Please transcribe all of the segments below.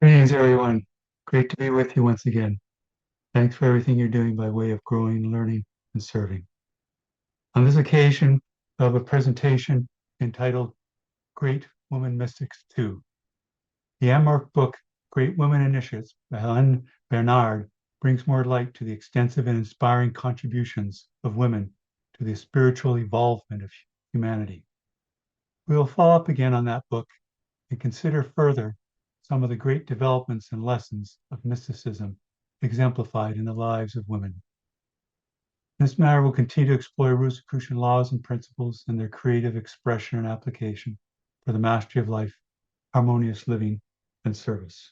Greetings, everyone. Great to be with you once again. Thanks for everything you're doing by way of growing, learning, and serving. On this occasion of a presentation entitled Great Woman Mystics 2, the AMORC book, Great Women Initiates by Hélène Bernard, brings more light to the extensive and inspiring contributions of women to the spiritual evolvement of humanity. We will follow up again on that book and consider further some of the great developments and lessons of mysticism exemplified in the lives of women. In this matter, we'll continue to explore Rosicrucian laws and principles and their creative expression and application for the mastery of life, harmonious living, and service.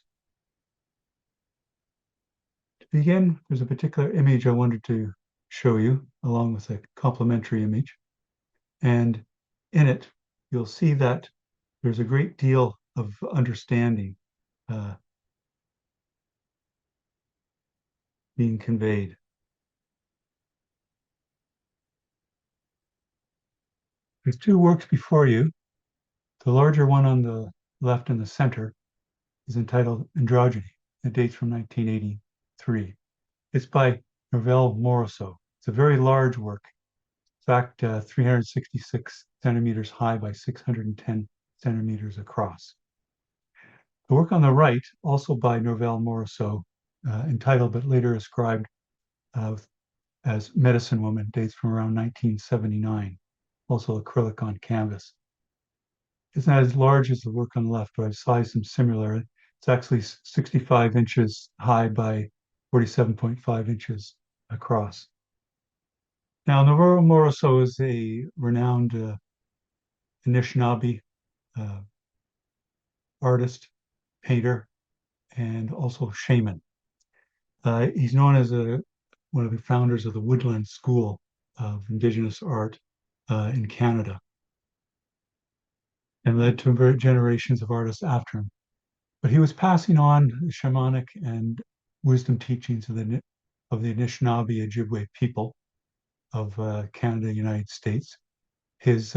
To begin, there's a particular image I wanted to show you, along with a complementary image. And in it, you'll see that there's a great deal of understanding being conveyed. There's two works before you. The larger one on the left in the center is entitled Androgyny. It dates from 1983. It's by Norvell Moroso. It's a very large work. In fact, 366 centimeters high by 610 centimeters across. The work on the right, also by Norvell Moroso, entitled but later ascribed as Medicine Woman, dates from around 1979, also acrylic on canvas. It's not as large as the work on the left, but I've sized them similar. It's actually 65 inches high by 47.5 inches across. Now, Norvell Moroso is a renowned Anishinaabe artist, painter, and also shaman. He's known as one of the founders of the Woodland School of Indigenous art in Canada, and led to generations of artists after him. But he was passing on the shamanic and wisdom teachings of the Anishinaabe Ojibwe people of Canada, United States. His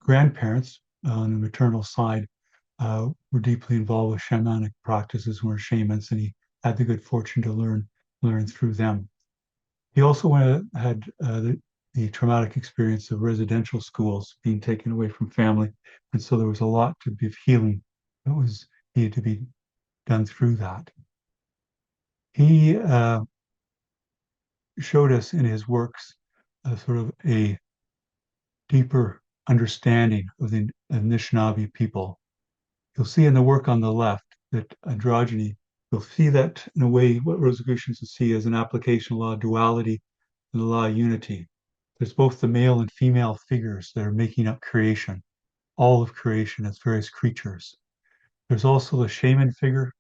grandparents on the maternal side were deeply involved with shamanic practices, were shamans, and he had the good fortune to learn through them. He also had the traumatic experience of residential schools being taken away from family, and so there was a lot to be of healing that was needed to be done through that. He showed us in his works sort of a deeper understanding of the Anishinaabe people. You'll see in the work on the left that androgyny, you'll see that in a way what Rosicrucians would see as an application of law of duality and the law of unity. There's both the male and female figures that are making up creation, all of creation as various creatures. There's also the shaman figure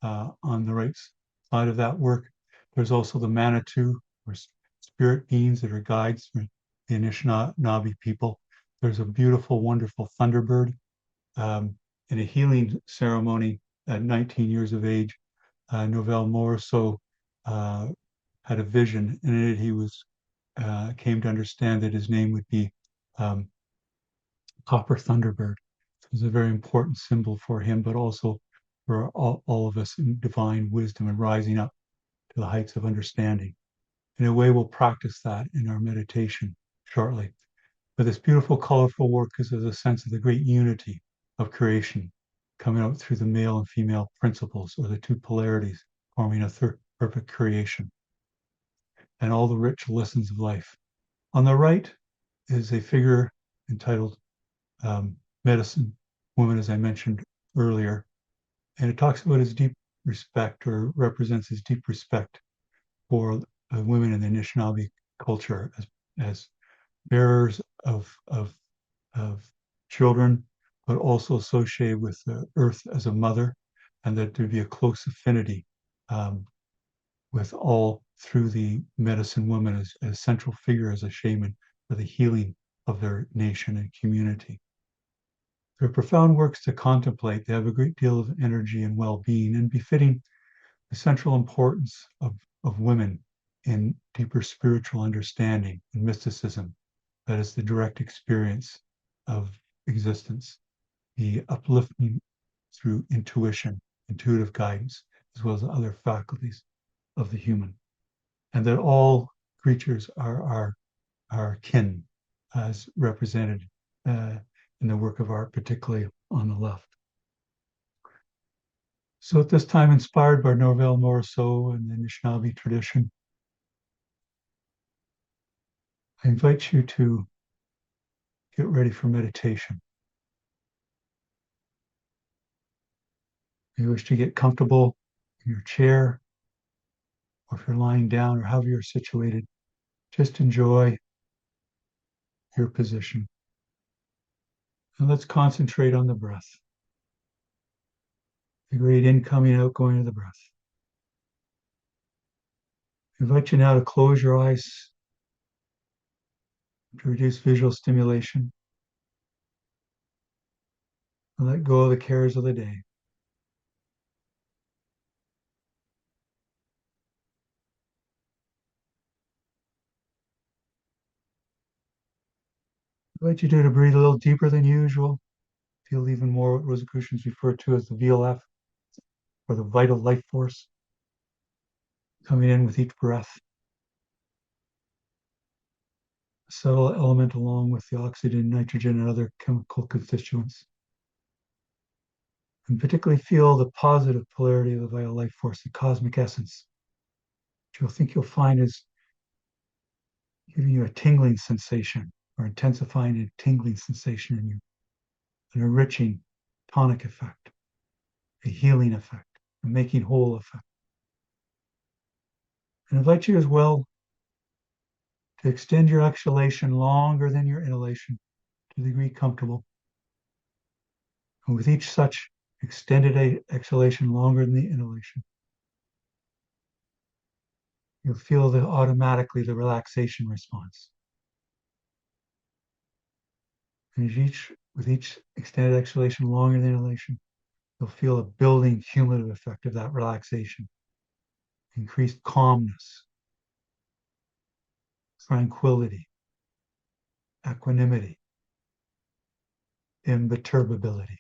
on the right side of that work. There's also the Manitou, or spirit beings that are guides for the Anishinaabe people. There's a beautiful, wonderful Thunderbird. In a healing ceremony at 19 years of age, Norvell Moroso had a vision, and in it he came to understand that his name would be Copper Thunderbird. It was a very important symbol for him, but also for all of us in divine wisdom and rising up to the heights of understanding. In a way, we'll practice that in our meditation shortly. But this beautiful, colorful work gives us a sense of the great unity of creation coming out through the male and female principles, or the two polarities, forming a perfect creation, and all the rich lessons of life. On the right is a figure entitled Medicine Woman, as I mentioned earlier, and it talks about his deep respect, or represents his deep respect for women in the Anishinaabe culture as bearers of children, but also associated with the earth as a mother, and that there'd be a close affinity with all through the medicine woman as a central figure, as a shaman for the healing of their nation and community. They're profound works to contemplate. They have a great deal of energy and well-being, and befitting the central importance of women in deeper spiritual understanding and mysticism. That is the direct experience of existence, the uplifting through intuition intuitive guidance, as well as other faculties of the human, and that all creatures are kin, as represented in the work of art, particularly on the left. So at this time, inspired by Norvell Morrisseau and the Anishinaabe tradition, I invite you to get ready for meditation. If you wish to get comfortable in your chair, or if you're lying down, or however you're situated, just enjoy your position. And let's concentrate on the breath. The great incoming and outgoing of the breath. I invite you now to close your eyes to reduce visual stimulation and let go of the cares of the day. I invite you to breathe a little deeper than usual. Feel even more what Rosicrucians refer to as the VLF, or the vital life force, coming in with each breath. A subtle element along with the oxygen, nitrogen, and other chemical constituents. And particularly feel the positive polarity of the vital life force, the cosmic essence, which you'll find is giving you a tingling sensation, or intensifying a tingling sensation in you, an enriching tonic effect, a healing effect, a making whole effect. And I invite you as well to extend your exhalation longer than your inhalation to the degree comfortable. And with each such extended exhalation longer than the inhalation, you'll feel automatically the relaxation response. And with each extended exhalation longer than inhalation, you'll feel a building cumulative effect of that relaxation. Increased calmness, tranquility, equanimity, imperturbability.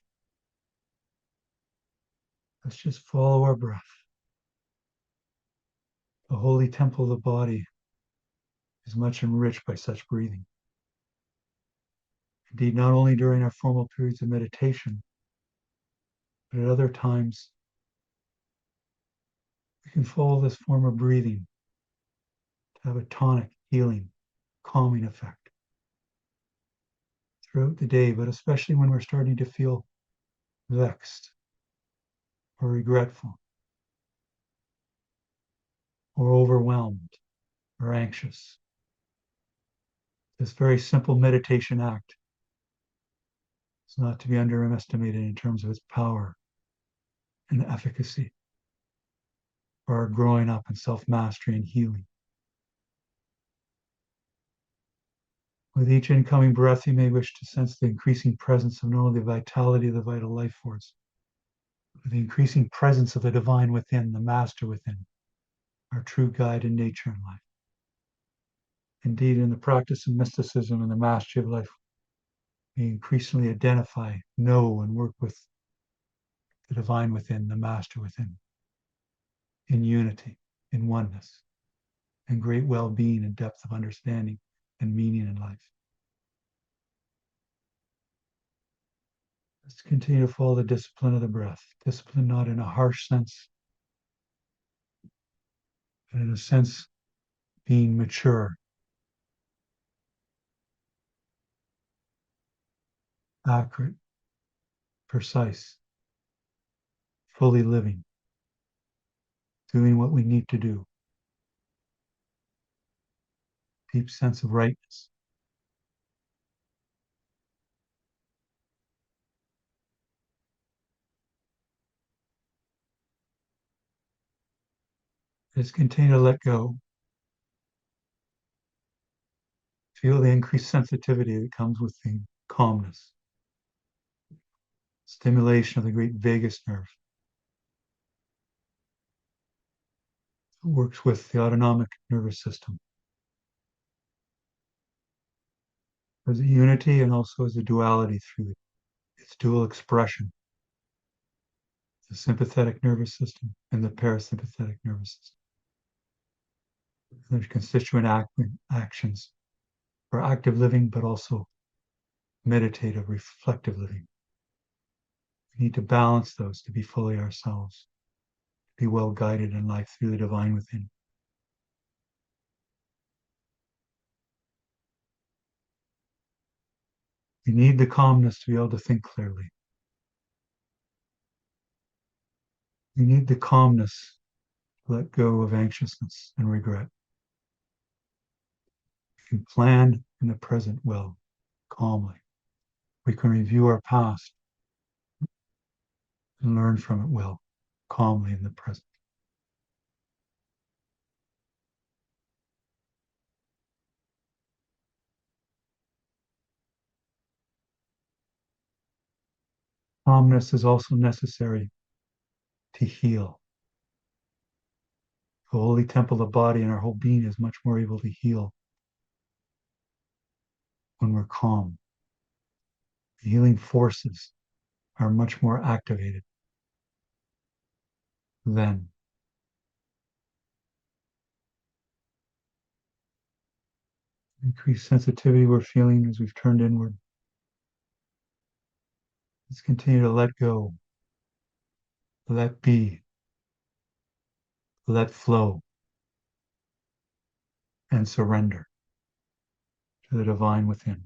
Let's just follow our breath. The holy temple of the body is much enriched by such breathing. Indeed, not only during our formal periods of meditation, but at other times, we can follow this form of breathing to have a tonic, healing, calming effect throughout the day, but especially when we're starting to feel vexed or regretful or overwhelmed or anxious. This very simple meditation act is not to be underestimated in terms of its power and efficacy for our growing up in self-mastery and healing. With each incoming breath, you may wish to sense the increasing presence of not only the vitality of the vital life force, but the increasing presence of the divine within, the master within, our true guide in nature and life. Indeed, in the practice of mysticism and the mastery of life, we increasingly identify, know, and work with the divine within, the master within, in unity, in oneness, and great well-being and depth of understanding and meaning in life. Let's continue to follow the discipline of the breath. Discipline not in a harsh sense, but in a sense being mature, accurate, precise, fully living, doing what we need to do. Deep sense of rightness. Let's continue to let go. Feel the increased sensitivity that comes with the calmness. Stimulation of the great vagus nerve. It works with the autonomic nervous system. There's a unity and also as a duality through its dual expression. the sympathetic nervous system and the parasympathetic nervous system. There's constituent actions for active living, but also meditative, reflective living. We need to balance those to be fully ourselves, to be well guided in life through the divine within. We need the calmness to be able to think clearly. We need the calmness to let go of anxiousness and regret. We can plan in the present well, calmly. We can review our past and learn from it well, calmly in the present. Calmness is also necessary to heal. The holy temple of the body and our whole being is much more able to heal when we're calm. The healing forces are much more activated then. Increased sensitivity we're feeling as we've turned inward. Let's continue to let go, let be, let flow, and surrender to the divine within.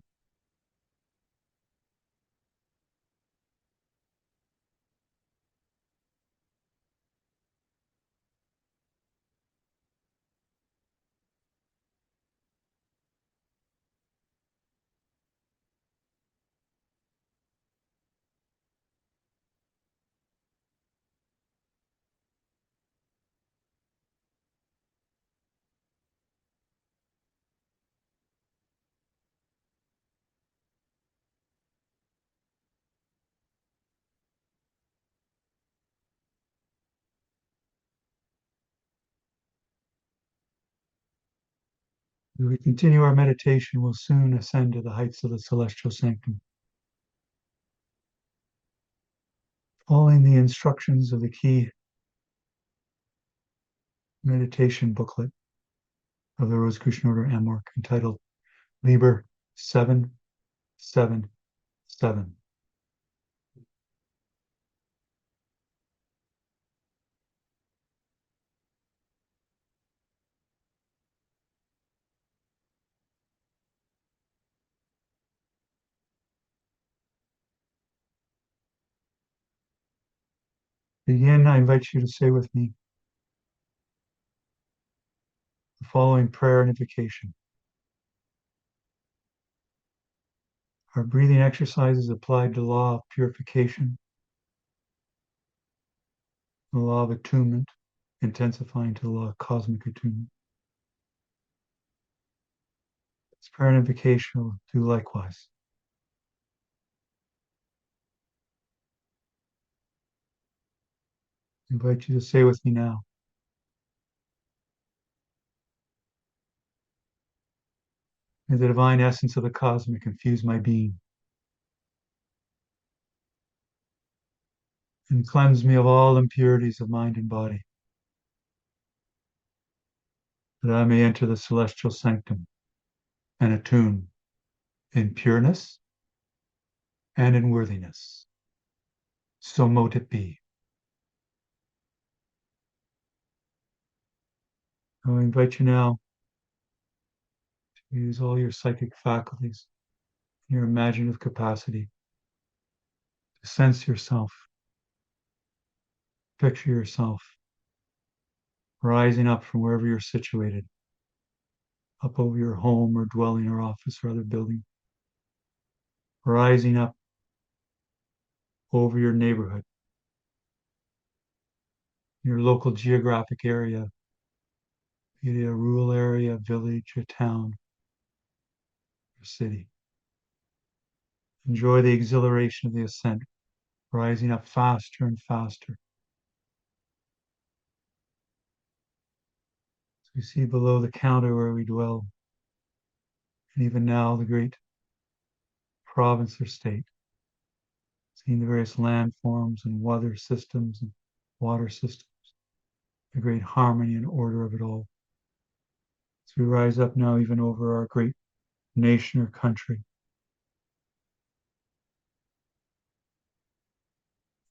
As we continue our meditation, we'll soon ascend to the heights of the celestial sanctum. Following the instructions of the key meditation booklet of the Rosicrucian Order AMORC entitled Liber 777. Again, I invite you to say with me the following prayer and invocation. Our breathing exercises applied to the law of purification, the law of attunement, intensifying to the law of cosmic attunement. This prayer and invocation will do likewise. I invite you to say with me now. May the divine essence of the cosmic infuse my being and cleanse me of all impurities of mind and body, that I may enter the celestial sanctum and attune in pureness and in worthiness. So mote it be. I invite you now to use all your psychic faculties, your imaginative capacity to sense yourself, picture yourself rising up from wherever you're situated, up over your home or dwelling or office or other building, rising up over your neighborhood, your local geographic area, be it a rural area, a village, a town, or city. Enjoy the exhilaration of the ascent, rising up faster and faster. As we see below the counter where we dwell, and even now the great province or state. It's seeing the various landforms and weather systems and water systems, the great harmony and order of it all. As we rise up now, even over our great nation or country,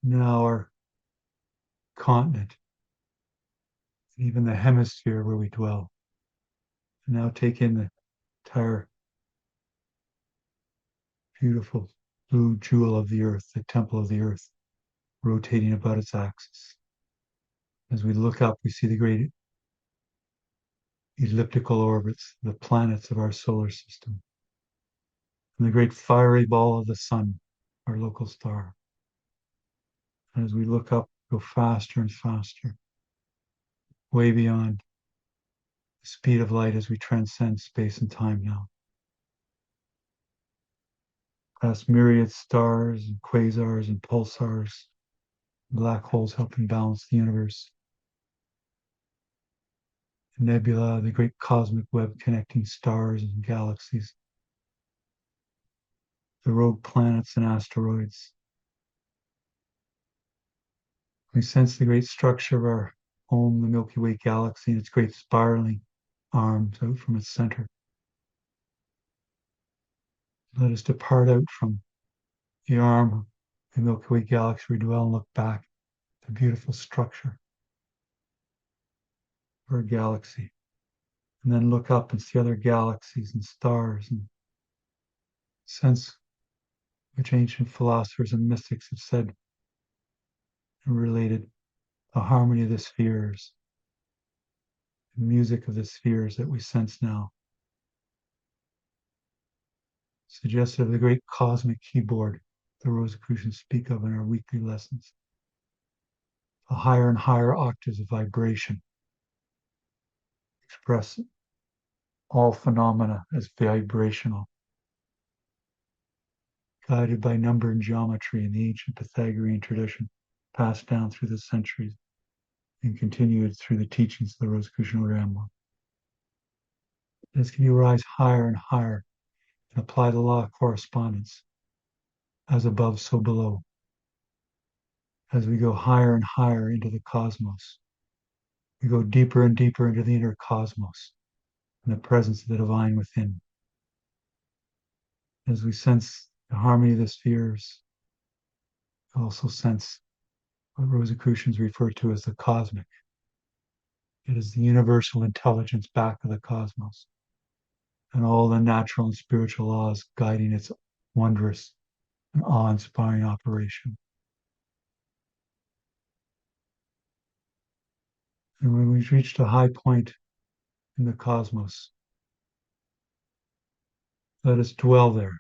now our continent, and even the hemisphere where we dwell. And now take in the entire beautiful blue jewel of the earth, the temple of the earth, rotating about its axis. As we look up, we see the great elliptical orbits, the planets of our solar system, and the great fiery ball of the sun, our local star. And as we look up, go faster and faster, way beyond the speed of light as we transcend space and time now. Past myriad stars and quasars and pulsars, black holes helping balance the universe. The nebula, the great cosmic web connecting stars and galaxies, the rogue planets and asteroids. We sense the great structure of our home, the Milky Way galaxy, and its great spiraling arms out from its center. Let us depart out from the arm of the Milky Way galaxy we dwell and look back at the beautiful structure of our galaxy. And then look up and see other galaxies and stars and sense which ancient philosophers and mystics have said and related the harmony of the spheres, the music of the spheres that we sense now. Suggested of the great cosmic keyboard the Rosicrucians speak of in our weekly lessons. The higher and higher octaves of vibration express all phenomena as vibrational, guided by number and geometry in the ancient Pythagorean tradition, passed down through the centuries and continued through the teachings of the Rosicrucian Order AMORC. As can you rise higher and higher and apply the law of correspondence, as above, so below. As we go higher and higher into the cosmos, we go deeper and deeper into the inner cosmos and the presence of the divine within. As we sense the harmony of the spheres, we also sense what Rosicrucians refer to as the cosmic. It is the universal intelligence back of the cosmos and all the natural and spiritual laws guiding its wondrous and awe-inspiring operation. And when we've reached a high point in the cosmos, let us dwell there.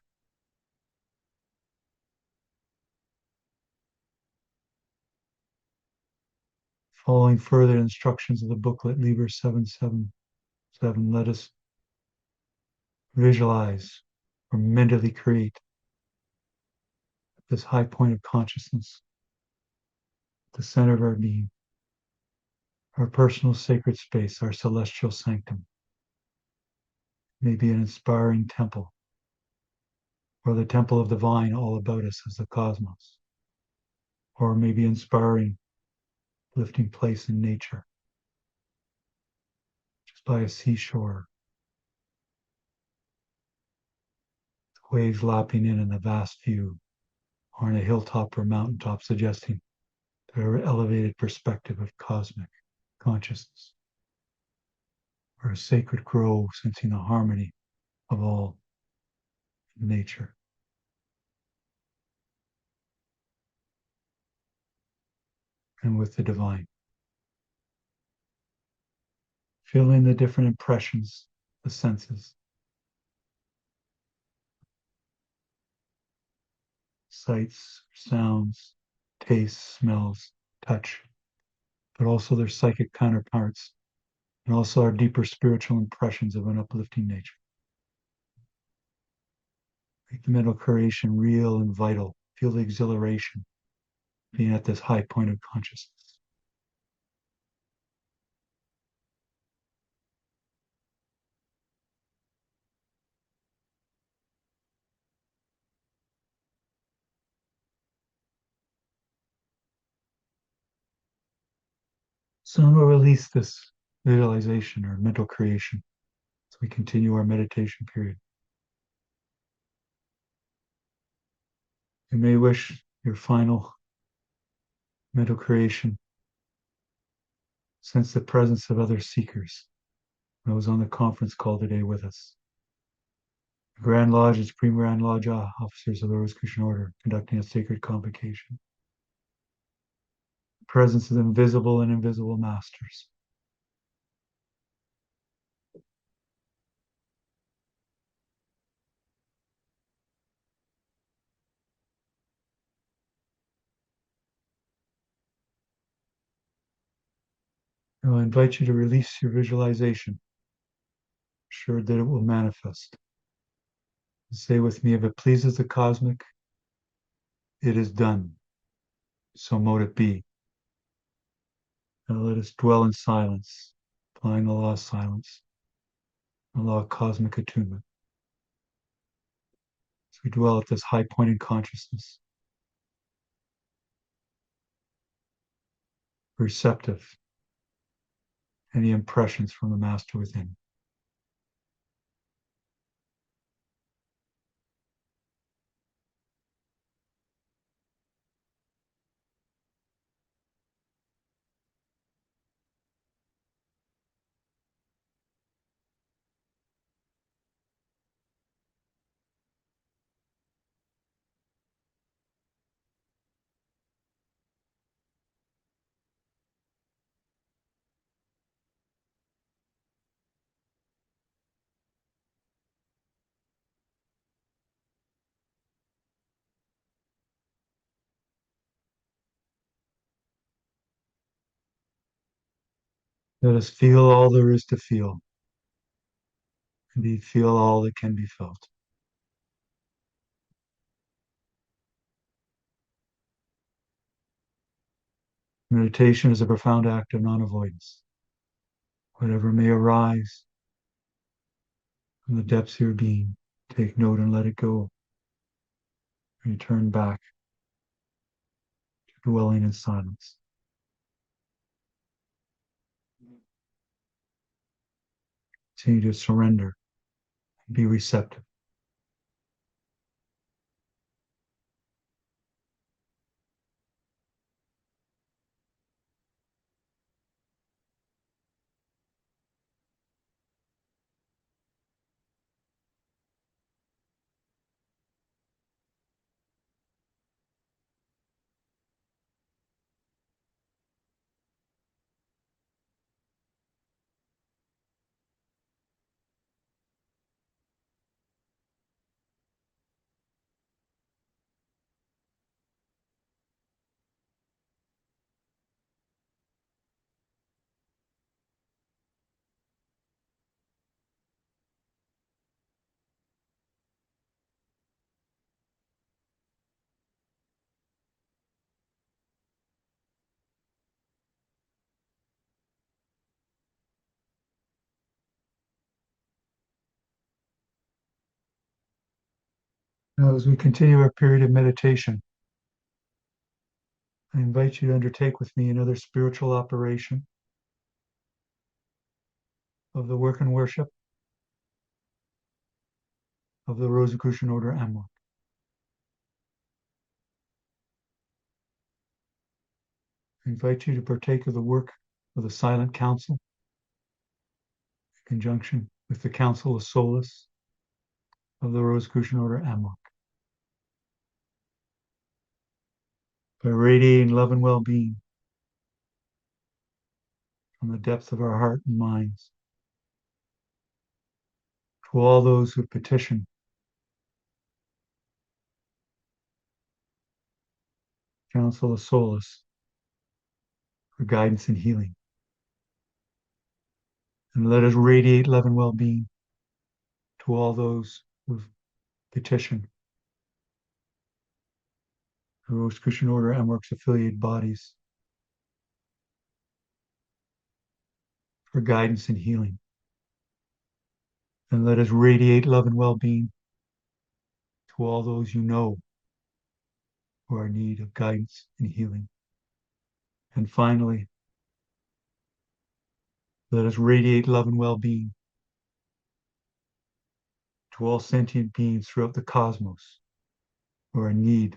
Following further instructions of the booklet Liber 777, let us visualize or mentally create this high point of consciousness, the center of our being, our personal sacred space, our celestial sanctum. Maybe an inspiring temple, or the temple of the vine all about us as the cosmos, or maybe inspiring, lifting place in nature, just by a seashore, waves lapping in the vast view, or on a hilltop or mountaintop, suggesting the elevated perspective of cosmic consciousness, or a sacred grove sensing the harmony of all nature. And with the divine. Feeling the different impressions, the senses. Sights, sounds, tastes, smells, touch, but also their psychic counterparts, and also our deeper spiritual impressions of an uplifting nature. Make the mental creation real and vital. Feel the exhilaration being at this high point of consciousness. So we'll release this visualization or mental creation as we continue our meditation period. You may wish your final mental creation, sense the presence of other seekers, those on the conference call today with us. The Grand Lodge and Supreme Grand Lodge officers of the Rosicrucian Order conducting a sacred convocation. The presence of the invisible and invisible masters. I'll invite you to release your visualization, assured that it will manifest. Say with me, if it pleases the cosmic, it is done. So mote it be. Now let us dwell in silence, applying the law of silence, the law of cosmic attunement. As we dwell at this high point in consciousness, receptive, any impressions from the master within. Let us feel all there is to feel. Indeed, feel all that can be felt. Meditation is a profound act of non-avoidance. Whatever may arise from the depths of your being, take note and let it go. Return back to dwelling in silence. Continue to surrender and be receptive. Now, as we continue our period of meditation, I invite you to undertake with me another spiritual operation of the work and worship of the Rosicrucian Order AMORC. I invite you to partake of the work of the Silent Council in conjunction with the Council of Solace of the Rosicrucian Order AMORC. By radiating love and well-being from the depths of our heart and minds to all those who petition Council of Solace for guidance and healing. And let us radiate love and well-being to all those who've petitioned the Rosicrucian Order AMORC's affiliated bodies for guidance and healing. And let us radiate love and well-being to all those you know who are in need of guidance and healing. And finally, Let us radiate love and well-being to all sentient beings throughout the cosmos who are in need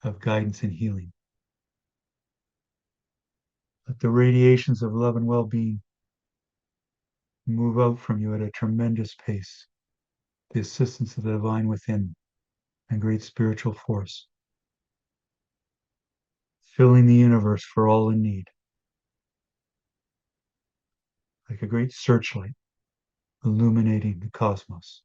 of guidance and healing. Let the radiations of love and well-being move out from you at a tremendous pace, the assistance of the divine within and great spiritual force, filling the universe for all in need, like a great searchlight illuminating the cosmos.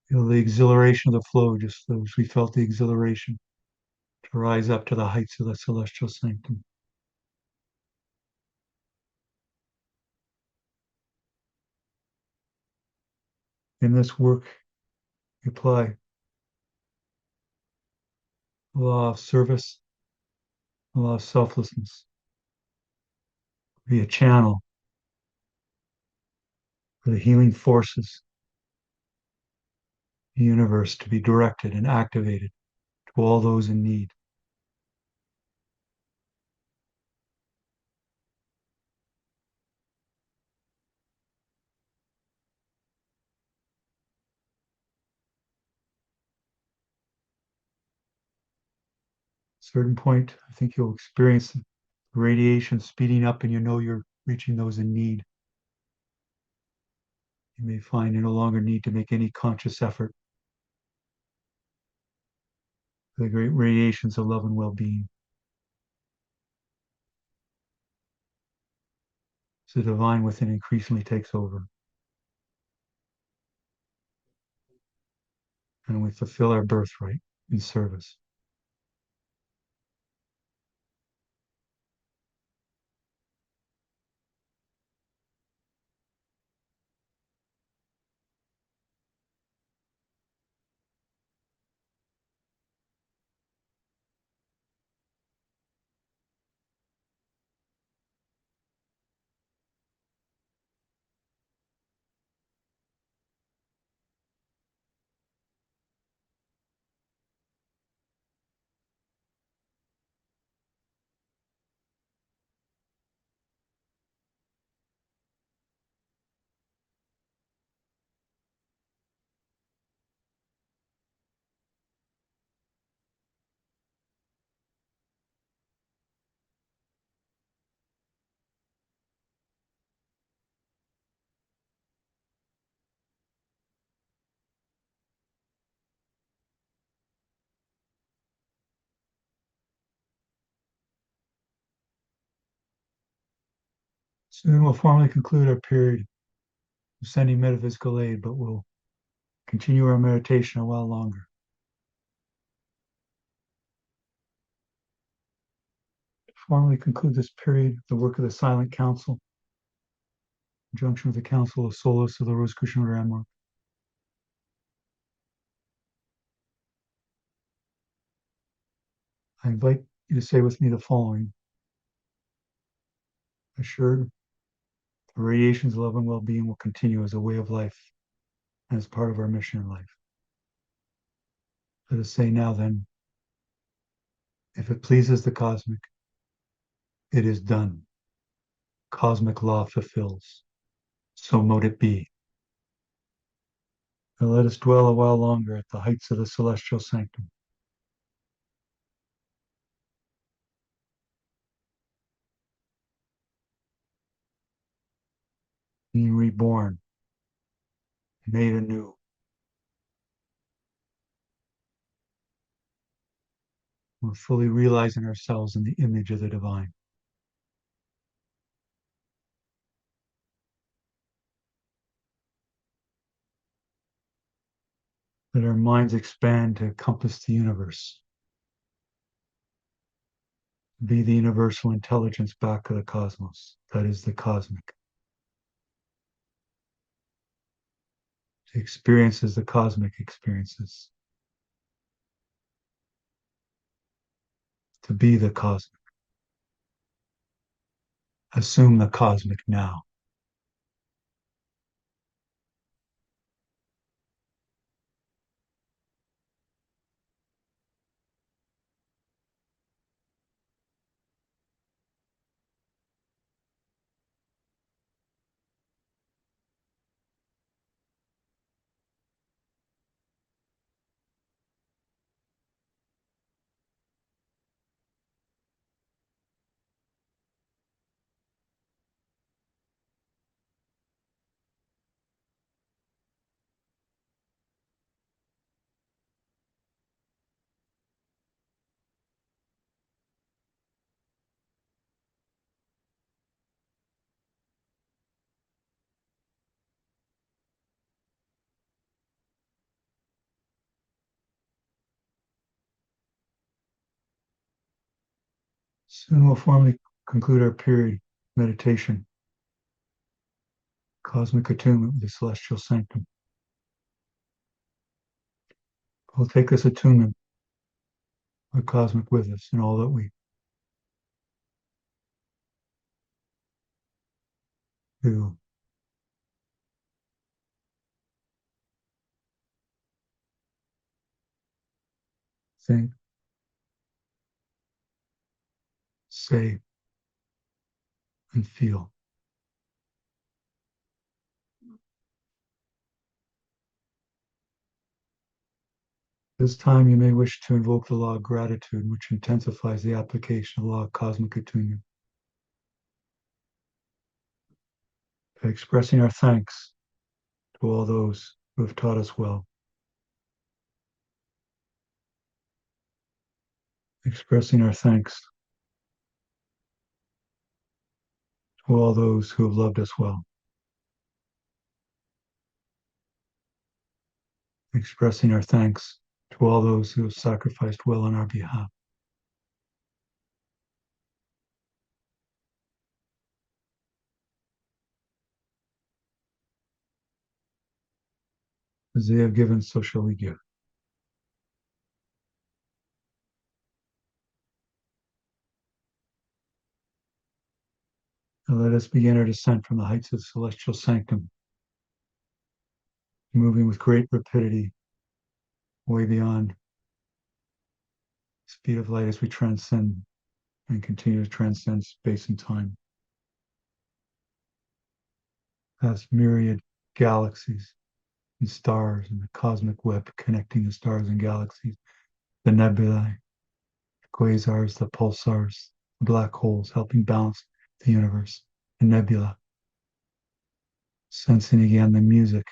Feel the exhilaration of the flow, just as we felt the exhilaration to rise up to the heights of the celestial sanctum. In this work, we apply the law of service, the law of selflessness, be a channel for the healing forces of the universe to be directed and activated to all those in need. Certain point, I think you'll experience the radiation speeding up and you know you're reaching those in need. You may find you no longer need to make any conscious effort for the great radiations of love and well-being. So the divine within increasingly takes over. And we fulfill our birthright in service. Soon we'll formally conclude our period of sending metaphysical aid, but we'll continue our meditation a while longer. To formally conclude this period, the work of the Silent Council, in conjunction with the Council of Solace of the Rosicrucian Order AMORC, I invite you to say with me the following. Assured, the radiations of love and well-being will continue as a way of life and as part of our mission in life. Let us say now then, if it pleases the cosmic, it is done. Cosmic law fulfills. So mote it be. Now let us dwell a while longer at the heights of the celestial sanctum. Being reborn, made anew. We're fully realizing ourselves in the image of the divine. Let our minds expand to encompass the universe. Be the universal intelligence back of the cosmos. That is the cosmic. To experience as the cosmic experiences. To be the cosmic. Assume the cosmic now. Soon we'll formally conclude our period meditation, cosmic attunement with the celestial sanctum. We'll take this attunement with cosmic with us in all that we do. Think, say, and feel. This time you may wish to invoke the law of gratitude, which intensifies the application of the law of cosmic attunement. By expressing our thanks to all those who have taught us well. Expressing our thanks to all those who have loved us well. Expressing our thanks to all those who have sacrificed well on our behalf. As they have given, so shall we give. Now let us begin our descent from the heights of the celestial sanctum, moving with great rapidity way beyond the speed of light as we transcend and continue to transcend space and time. Past myriad galaxies and stars and the cosmic web connecting the stars and galaxies, the nebulae, the quasars, the pulsars, the black holes helping balance the universe, the nebula, sensing again the music,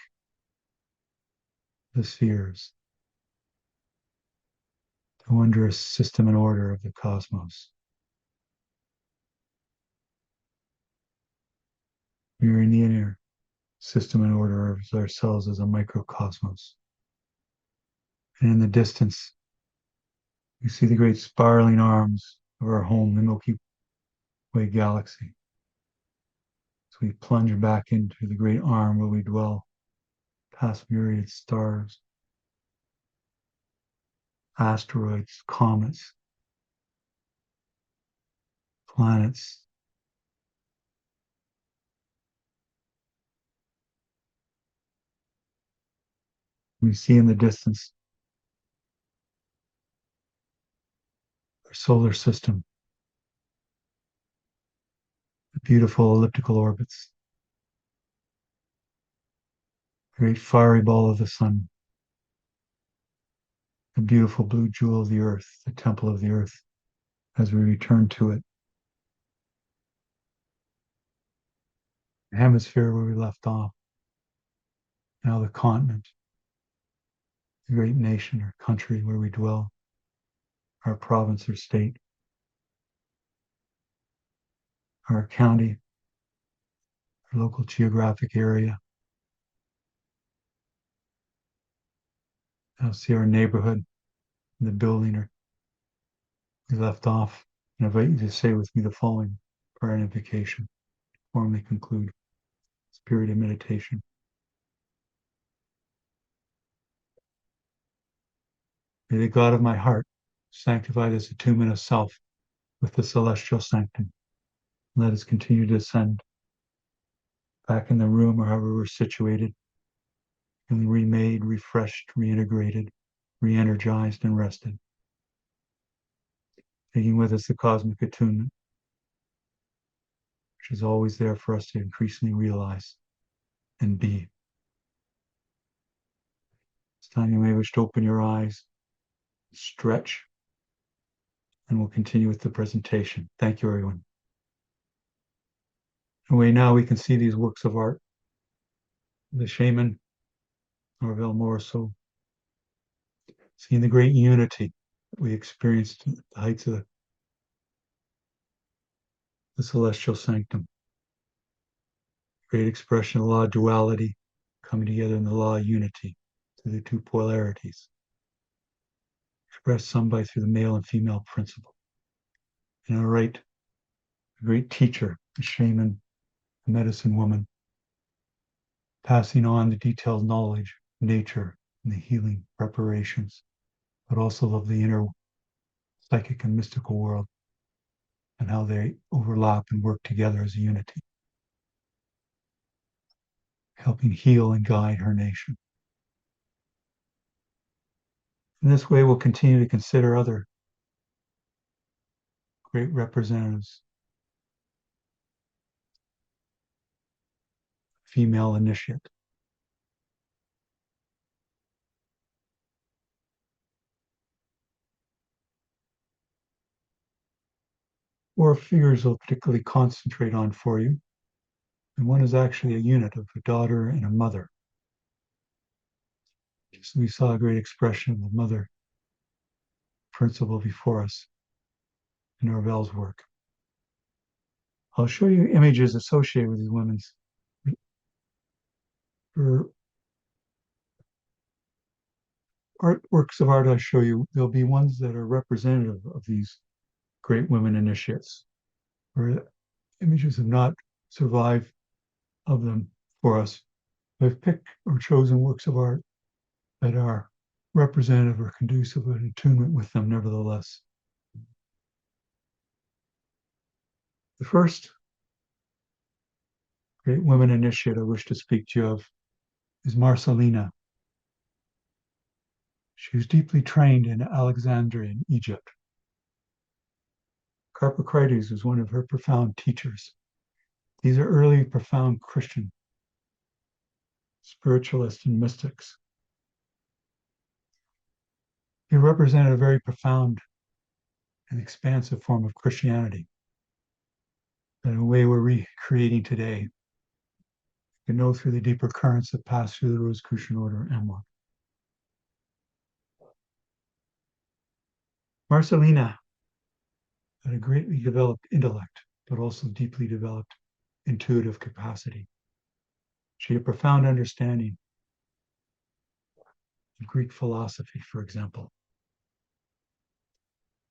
the spheres, the wondrous system and order of the cosmos. We are in the inner system and order of ourselves as a microcosmos. And in the distance, we see the great spiraling arms of our home, the Milky Way galaxy. So we plunge back into the great arm where we dwell, past myriad stars, asteroids, comets, planets. We see in the distance our solar system, the beautiful elliptical orbits, the great fiery ball of the sun, the beautiful blue jewel of the earth, the temple of the earth, as we return to it. The hemisphere where we left off, now the continent, the great nation or country where we dwell, our province or state, our county, our local geographic area. Now see our neighborhood, the building or we left off. And I invite you to say with me the following prayer and invocation to formally conclude this period of meditation. May the God of my heart sanctify this attunement of self with the celestial sanctum. Let us continue to ascend back in the room or however we're situated, feeling remade, refreshed, reintegrated, re-energized, and rested. Taking with us the cosmic attunement, which is always there for us to increasingly realize and be. This time you may wish to open your eyes, stretch, and we'll continue with the presentation. Thank you, everyone. Anyway, now we can see these works of art. The shaman, Norvell Morrisseau, seeing the great unity that we experienced at the heights of the celestial sanctum. Great expression of the law of duality coming together in the law of unity through the two polarities, expressed some by through the male and female principle. and a great teacher, a shaman, a medicine woman, passing on the detailed knowledge of nature and the healing preparations, but also of the inner psychic and mystical world and how they overlap and work together as a unity, helping heal and guide her nation. In this way, we'll continue to consider other great representatives, female initiate. Or figures I'll particularly concentrate on for you. And one is actually a unit of a daughter and a mother. So we saw a great expression of the mother principle before us in Norvell's work. I'll show you images associated with these women's. For works of art I show you, there'll be ones that are representative of these great women initiates, where images have not survived of them for us. I've picked or chosen works of art that are representative or conducive of attunement with them nevertheless. The first great women initiate I wish to speak to you of is Marcelina. She was deeply trained in Alexandria in Egypt. Carpocrates was one of her profound teachers. These are early profound Christian spiritualists and mystics. They represented a very profound and expansive form of Christianity that in a way we're recreating today. You know through the deeper currents that pass through the Rosicrucian order AMORC. Marcelina had a greatly developed intellect, but also deeply developed intuitive capacity. She had a profound understanding of Greek philosophy, for example,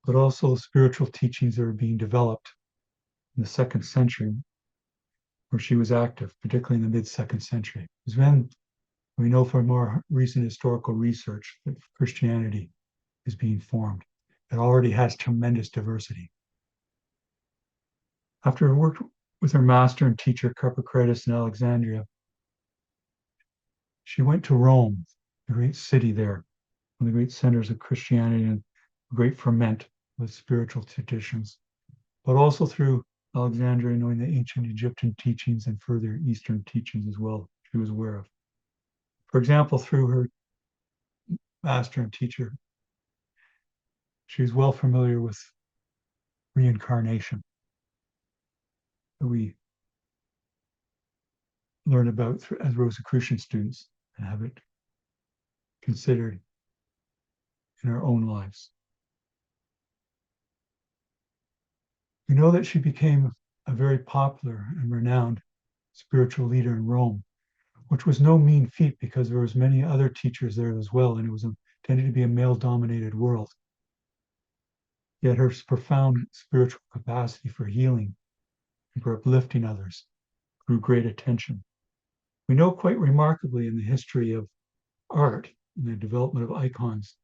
but also spiritual teachings that are being developed in the 2nd century, where she was active, particularly in the mid-2nd century. Because then we know from more recent historical research that Christianity is being formed. It already has tremendous diversity. After her work with her master and teacher, Carpocrates in Alexandria, she went to Rome, the great city there, one of the great centers of Christianity and a great ferment with spiritual traditions, but also through Alexandria, knowing the ancient Egyptian teachings and further Eastern teachings as well, she was aware of. For example, through her master and teacher, she was well familiar with reincarnation that we learn about as Rosicrucian students and have it considered in our own lives. We know that she became a very popular and renowned spiritual leader in Rome, which was no mean feat because there was many other teachers there as well, and it was intended to be a male-dominated world. Yet her profound spiritual capacity for healing and for uplifting others drew great attention. We know quite remarkably in the history of art and the development of icons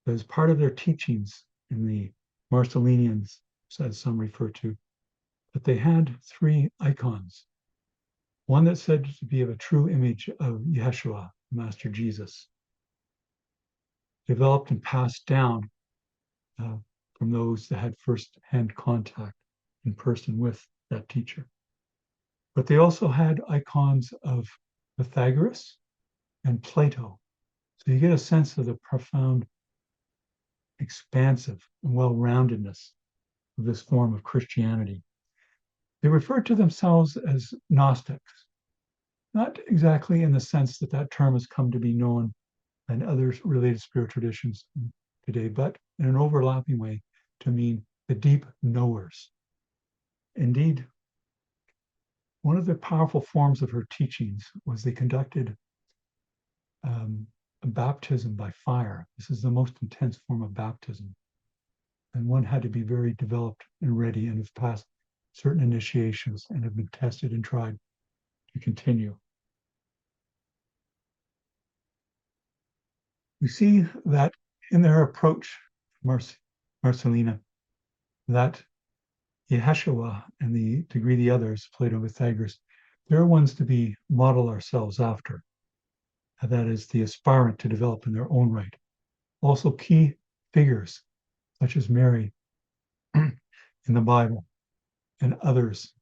that as part of their teachings in the Marcelinians, as some refer to, that they had 3 icons. One that's said to be of a true image of Yeshua, Master Jesus, developed and passed down from those that had first-hand contact in person with that teacher. But they also had icons of Pythagoras and Plato. So you get a sense of the profound, expansive, and well-roundedness of this form of Christianity. They refer to themselves as Gnostics, not exactly in the sense that that term has come to be known in other related spiritual traditions today, but in an overlapping way to mean the deep knowers. Indeed, one of the powerful forms of her teachings was they conducted a baptism by fire. This is the most intense form of baptism. And one had to be very developed and ready and have passed certain initiations and have been tested and tried to continue. We see that in their approach, Marcelina, that Yeshua and the degree the others, Plato and Pythagoras, they're ones to be model ourselves after. And that is the aspirant to develop in their own right. Also key figures such as Mary in the Bible and others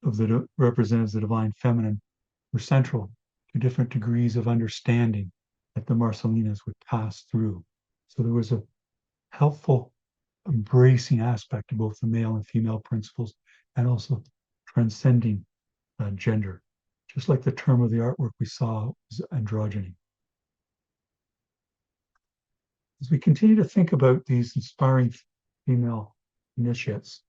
of the representatives of the divine feminine were central to different degrees of understanding that the Marcellinas would pass through. So there was a helpful embracing aspect of both the male and female principles and also transcending gender. Just like the term of the artwork we saw was androgyny. As we continue to think about these inspiring female initiates,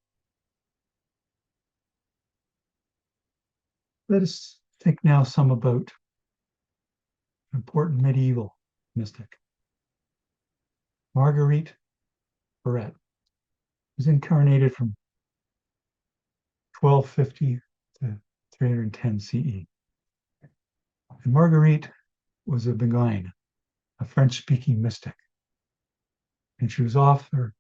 let us think now some about an important medieval mystic. Marguerite Porete was incarnated from 1250 to 310 CE. And Marguerite was a Beguine, a French-speaking mystic. And she was author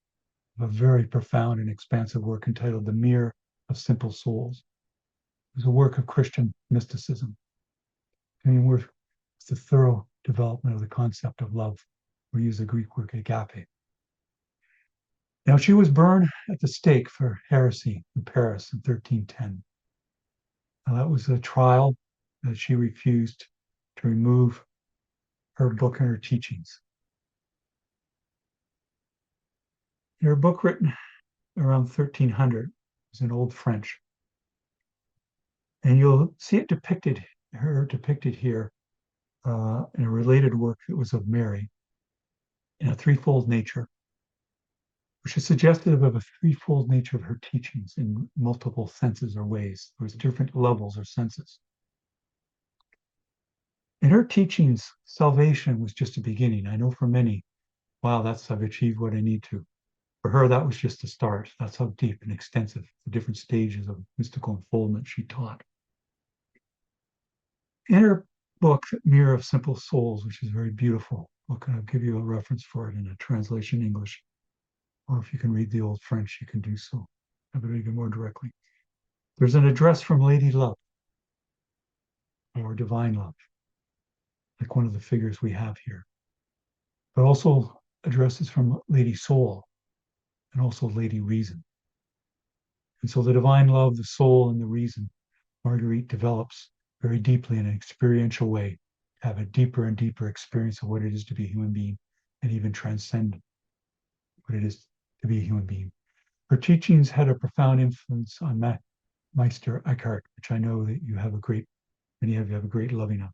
of a very profound and expansive work entitled The Mirror of Simple Souls. It was a work of Christian mysticism. And with the thorough development of the concept of love. We use the Greek word agape. Now, she was burned at the stake for heresy in Paris in 1310. Now, that was a trial that she refused to remove her book and her teachings. Her book, written around 1300, was in Old French. And you'll see it depicted here in a related work that was of Mary in a threefold nature, which is suggestive of a threefold nature of her teachings in multiple senses or ways. There's different levels or senses. In her teachings, salvation was just a beginning. I know for many, wow, I've achieved what I need to. For her, that was just the start. That's how deep and extensive the different stages of mystical unfoldment she taught. In her book, Mirror of Simple Souls, which is very beautiful, I'll kind of give you a reference for it in a translation in English. Or if you can read the Old French, you can do so. I would read it more directly. There's an address from Lady Love, or Divine Love, like one of the figures we have here. But also addresses from Lady Soul and also Lady Reason. And so the Divine Love, the Soul, and the Reason, Marguerite develops very deeply in an experiential way, to have a deeper and deeper experience of what it is to be a human being and even transcend what it is to be a human being. Her teachings had a profound influence on Meister Eckhart, which I know that many of you have a great loving of.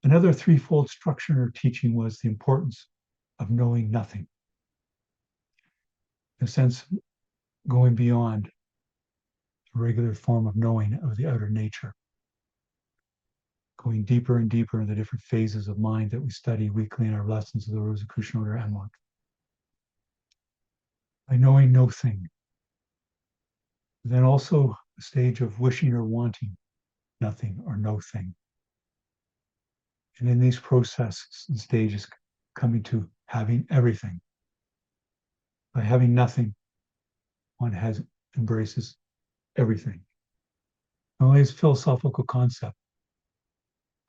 Another threefold structure in her teaching was the importance of knowing nothing. In a sense, going beyond the regular form of knowing of the outer nature, going deeper and deeper in the different phases of mind that we study weekly in our lessons of the Rosicrucian Order AMORC. By knowing no thing. Then also the stage of wishing or wanting nothing or no thing. And in these processes and stages, coming to having everything. By having nothing, one embraces everything. Not only as a philosophical concept,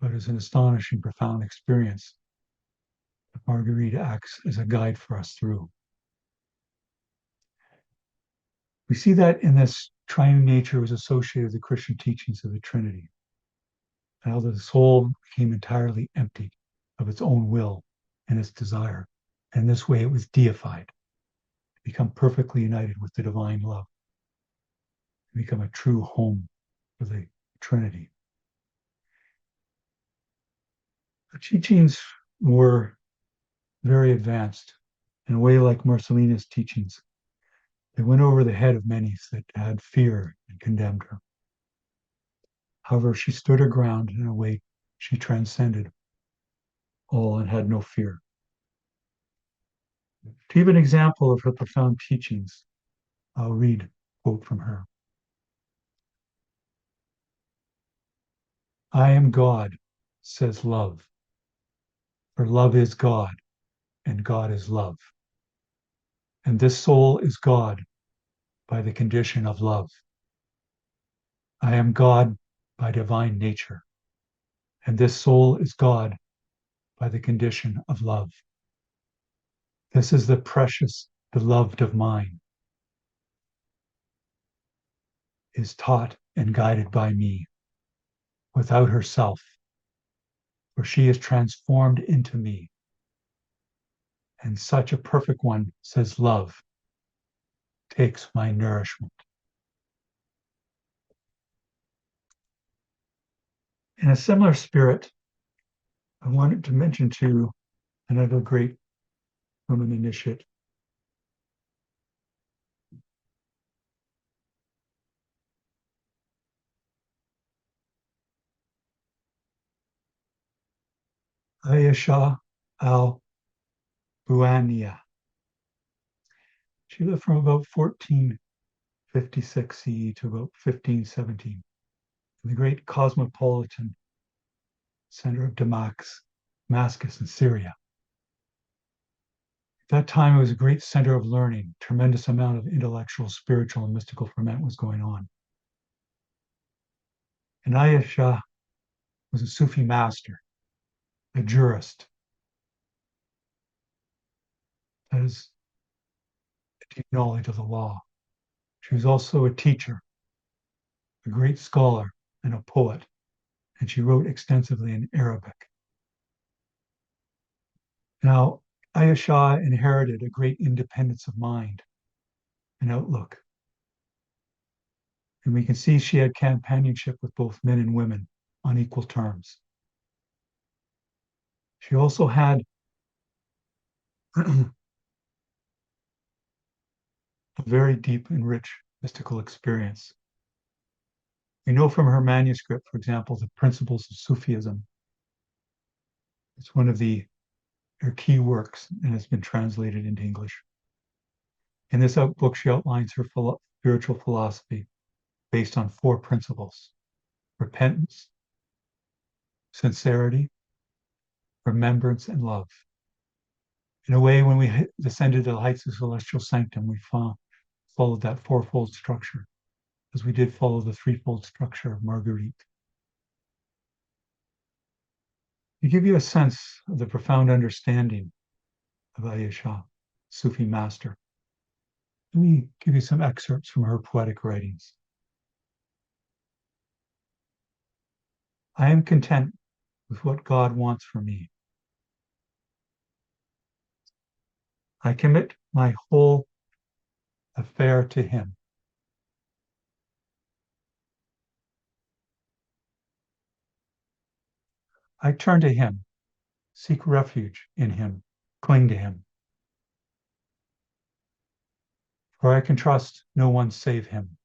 but as an astonishing, profound experience that Marguerite acts as a guide for us through. We see that in this triune nature was associated with the Christian teachings of the Trinity. How the soul became entirely empty of its own will and its desire. And this way it was deified, to become perfectly united with the divine love, to become a true home for the Trinity. The teachings were very advanced in a way like Marcellina's teachings. They went over the head of many that had fear and condemned her. However, she stood her ground in a way she transcended all and had no fear. To give an example of her profound teachings, I'll read a quote from her. I am God, says love, for love is God, and God is love. And this soul is God by the condition of love. I am God by divine nature, and this soul is God by the condition of love. This is the precious beloved of mine, is taught and guided by me without herself, for she is transformed into me. And such a perfect one, says love, takes my nourishment. In a similar spirit, I wanted to mention to another great woman initiate, Ayesha al-Buania. She lived from about 1456 CE to about 1517 in the great cosmopolitan center of Damascus in Syria. At that time, it was a great center of learning. Tremendous amount of intellectual, spiritual, and mystical ferment was going on. And Ayesha was a Sufi master, a jurist. That is a deep knowledge of the law. She was also a teacher, a great scholar, and a poet, and she wrote extensively in Arabic. Now, Ayesha inherited a great independence of mind and outlook. And we can see she had companionship with both men and women on equal terms. She also had a very deep and rich mystical experience. We know from her manuscript, for example, the Principles of Sufism. It's one of her key works and has been translated into English. In this book, she outlines her spiritual philosophy based on 4 principles: repentance, sincerity, remembrance, and love. In a way, when we descended to the heights of celestial sanctum, we followed that 4-fold structure, as we did follow the 3-fold structure of Marguerite. To give you a sense of the profound understanding of Ayesha, Sufi master, let me give you some excerpts from her poetic writings. I am content with what God wants for me. I commit my whole affair to him. I turn to him, seek refuge in him, cling to him. For I can trust no one save him.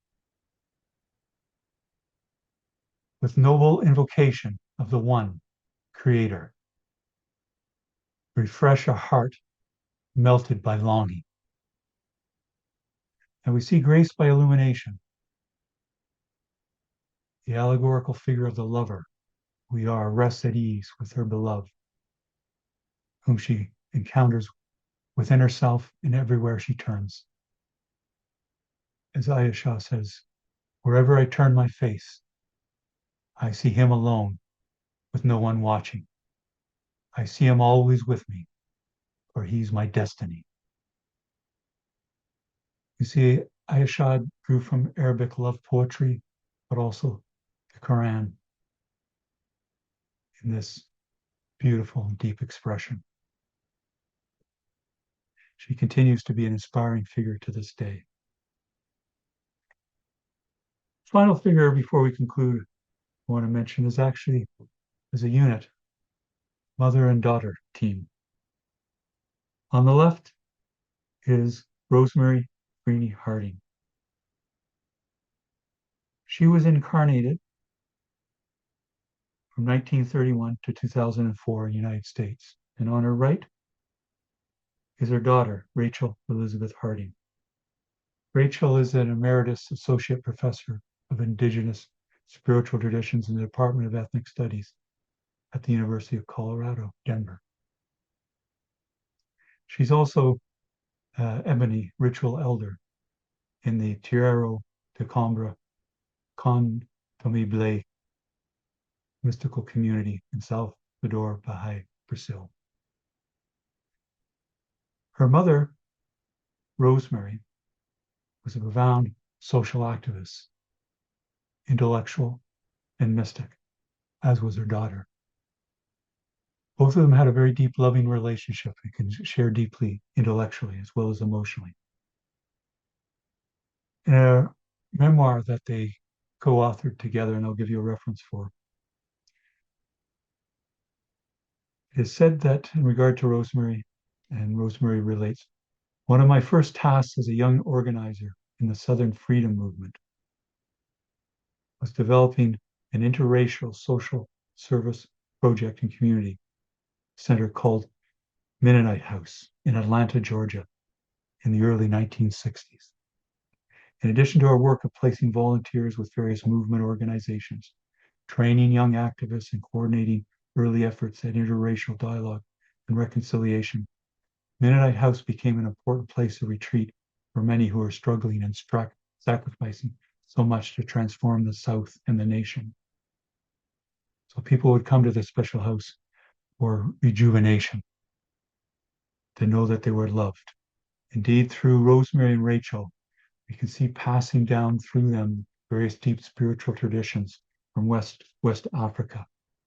With noble invocation of the one Creator, refresh a heart melted by longing. And we see grace by illumination, the allegorical figure of the lover. We are rests at ease with her beloved, whom she encounters within herself and everywhere she turns. As Ayesha says, wherever I turn my face, I see him alone with no one watching. I see him always with me, for he's my destiny. You see, Ayesha drew from Arabic love poetry, but also the Quran in this beautiful and deep expression. She continues to be an inspiring figure to this day. Final figure before we conclude, I want to mention is actually as a unit, mother and daughter team. On the left is Rosemary Freeney Harding. She was incarnated from 1931 to 2004 in the United States. And on her right is her daughter, Rachel Elizabeth Harding. Rachel is an emeritus associate professor of Indigenous spiritual traditions in the Department of Ethnic Studies at the University of Colorado, Denver. She's also Ebony Ritual Elder in the Tierra de Combra Contomible mystical community in Salvador, Bahia, Brazil. Her mother, Rosemary, was a profound social activist, intellectual, and mystic, as was her daughter. Both of them had a very deep, loving relationship and can share deeply intellectually as well as emotionally. In a memoir that they co-authored together, and I'll give you a reference for, it is said that in regard to Rosemary, and Rosemary relates, one of my first tasks as a young organizer in the Southern Freedom Movement was developing an interracial social service project and community center called Mennonite House in Atlanta, Georgia, in the early 1960s. In addition to our work of placing volunteers with various movement organizations, training young activists, and coordinating early efforts at interracial dialogue and reconciliation, Mennonite House became an important place of retreat for many who are struggling and sacrificing so much to transform the South and the nation. So people would come to this special house for rejuvenation, to know that they were loved. Indeed, through Rosemary and Rachel, we can see passing down through them various deep spiritual traditions from West Africa.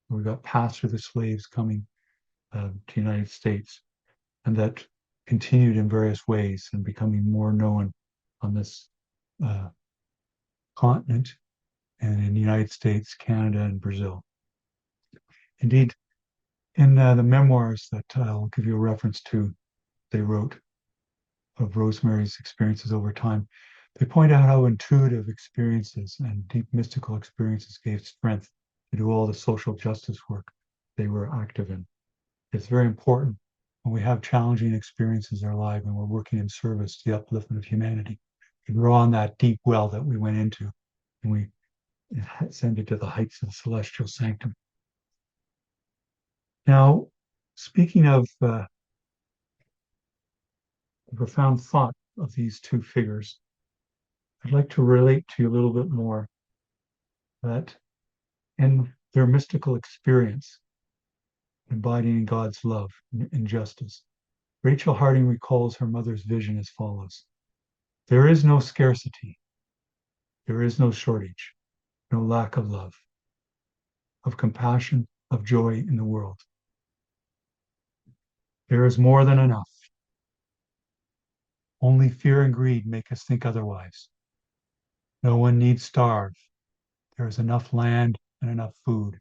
We got passed through the slaves coming to the United States, and that continued in various ways and becoming more known on this continent and in the United States, Canada, and Brazil. Indeed, in the memoirs that I'll give you a reference to, they wrote of Rosemary's experiences over time, they point out how intuitive experiences and deep mystical experiences gave strength to do all the social justice work they were active in. It's very important when we have challenging experiences in our life and we're working in service to the upliftment of humanity to draw on that deep well that we went into and we ascended to the heights of the celestial sanctum. Now, speaking of the profound thought of these two figures, I'd like to relate to you a little bit more that in their mystical experience, embodying God's love and justice, Rachel Harding recalls her mother's vision as follows. There is no scarcity. There is no shortage, no lack of love, of compassion, of joy in the world. There is more than enough. Only fear and greed make us think otherwise. No one need starve. There is enough land and enough food.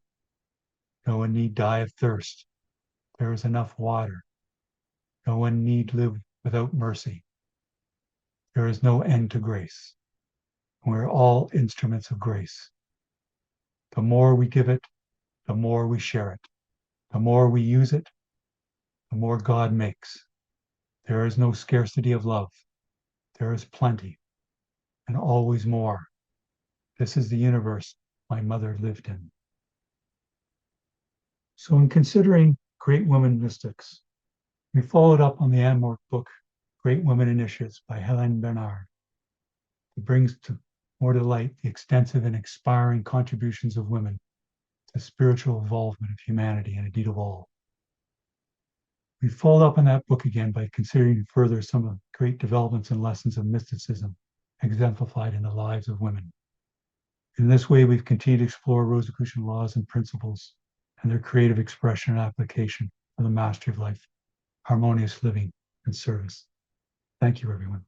No one need die of thirst. There is enough water. No one need live without mercy. There is no end to grace. We're all instruments of grace. The more we give it, the more we share it. The more we use it, the more God makes. There is no scarcity of love. There is plenty, and always more. This is the universe my mother lived in. So in considering great women mystics, we followed up on the AMORC book, Great Women Initiates by Hélène Bernard. It brings to more to light the extensive and inspiring contributions of women to spiritual evolvement of humanity and indeed of all. We followed up on that book again by considering further some of the great developments and lessons of mysticism exemplified in the lives of women. In this way, we've continued to explore Rosicrucian laws and principles and their creative expression and application for the mastery of life, harmonious living, and service. Thank you, everyone.